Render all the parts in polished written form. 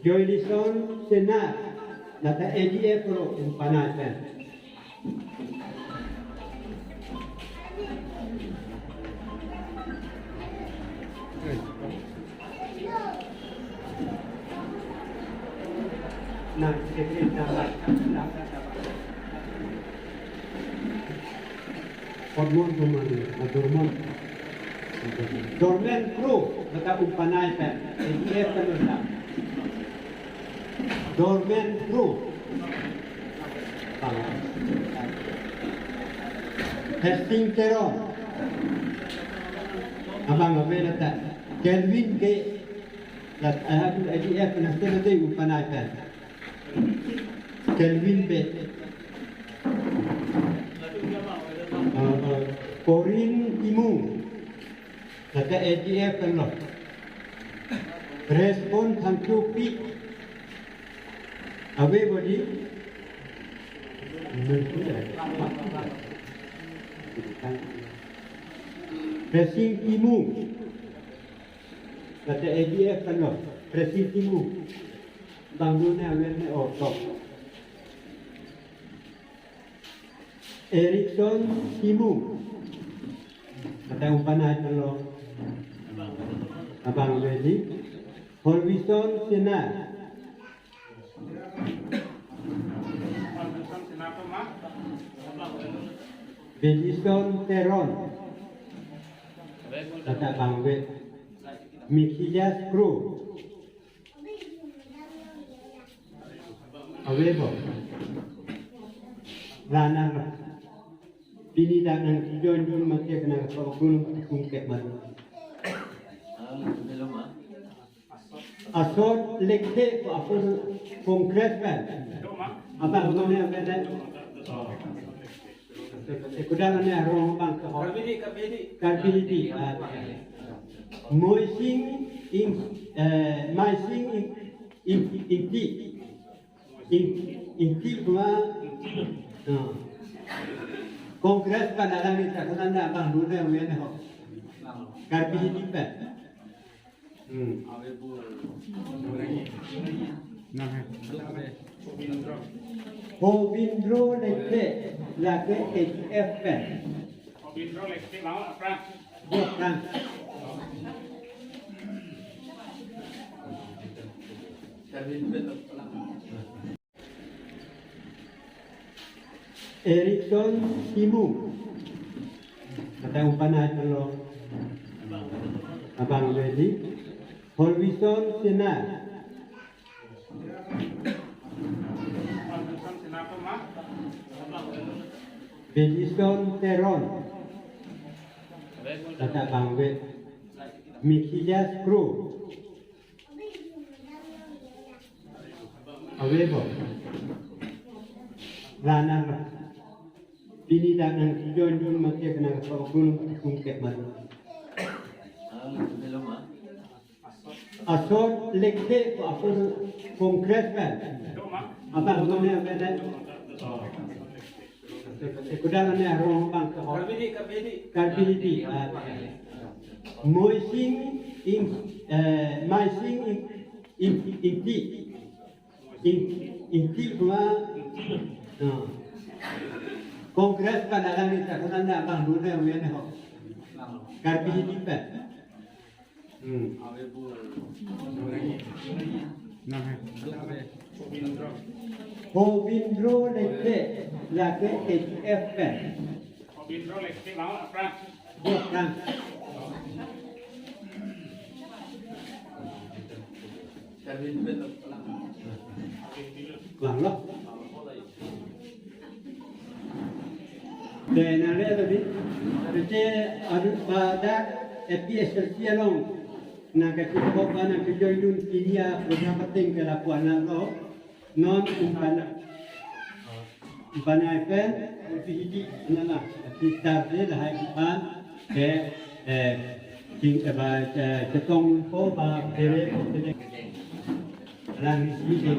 Joylison Senat nata ADF pro umpanakan. Nah, sekretari dapat hormon dormen pro nata umpanakan ADF pro dormen pro testing teror abang abang tak Kelvin ke lat aku ADF nanti upanakan Kelvin B Korin Imu kata ADF kan lo respon tangkupi awe body pressing Imu kata ADF kan lo pressing Imu bangunnya awe otot Erikson Imu kata umpanakan lo abang ready Holwison Senat Benison Teron kata bang we Mikias Pro awebo lanang Bini dah nang join makai kena kau kungkep mana? Asal lekte apa konkret kan? Apa bagaimana benda? Kudalan ni orang bang kau. Karbidi. Moising inti cuma. Kongres pada ni tak kena nak bang dulu yang mana ho. Karbi hidup. Hobindro lekte lagi HF kan. Hobindro lekte mau apa? Bukan. Erikson Imu kata umpanakan lo abang ready Holwison Senat Benison Teron kata bang we Mikias Pro awebo lanang Bini dah nang join makai kena kau kungkep mana? Asal lekte apa konkret kan? Apa bagaimana benda? Kudalan ni orang bang kau. Karbidi. Moising inti cuma. Kongres pada ni tak kena nak bang dulu yang mana ho. Karbi hidup. Hobindro lekte lagi HF kan. Hobindro lekte mau apa? Bukan. Langlah. Dan ada tadi, ada pada APHLC along, nak kita buat nak kejoin India program penting ke lapuan lo, non umpana kan, uji nana kita ni lah ikan ke ketong ko ba kere lang ini.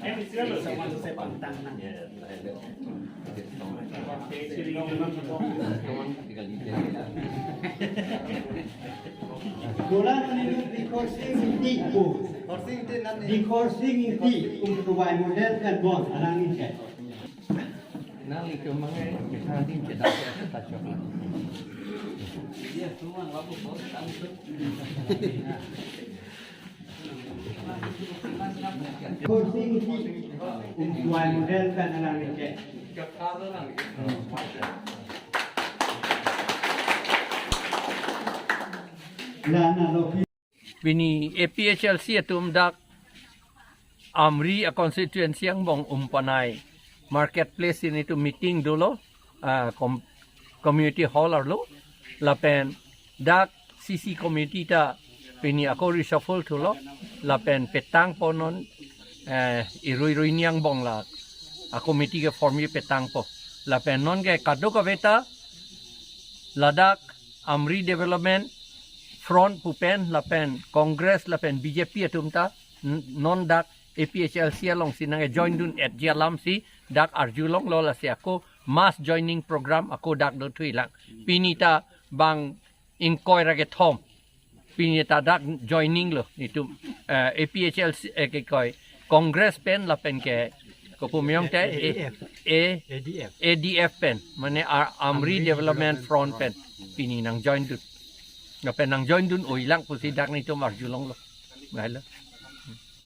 MC Bola menunjuk di coursing inti ku. Di coursing inti untuk provide model kan bon alang ini. Nali ke mangai kita din kita tak coklat. Dia semua lalu bos angkut. Coursing inti untuk provide model kan alang ini. Lana lopi. Bini APHLC atum dak Amri MAC Constituency yang bong umpanai marketplace ini tu meeting dulu community hall arlo lapen dak CC community ta bini aku reshuffle dulu lapen petang ponon irui niang bong la aku meeting ke formi petang po lapen non ke kado ka beta ladak Amri development front pupen lapen Congress lapen BJP atumta non dak APHLC along sinang join dun at jalam si dak arjulong lola si ako mass joining program ako dak do tui lang pinita bang inkoy raget home pinita dak joining lo itu APHLC koy Congress pen lapen ke ko pumyong te ADF pen mane Amri Development Front pen pini nang join dun ngapen nang join dun uilang pusidak nito marjulong lo. Mahal.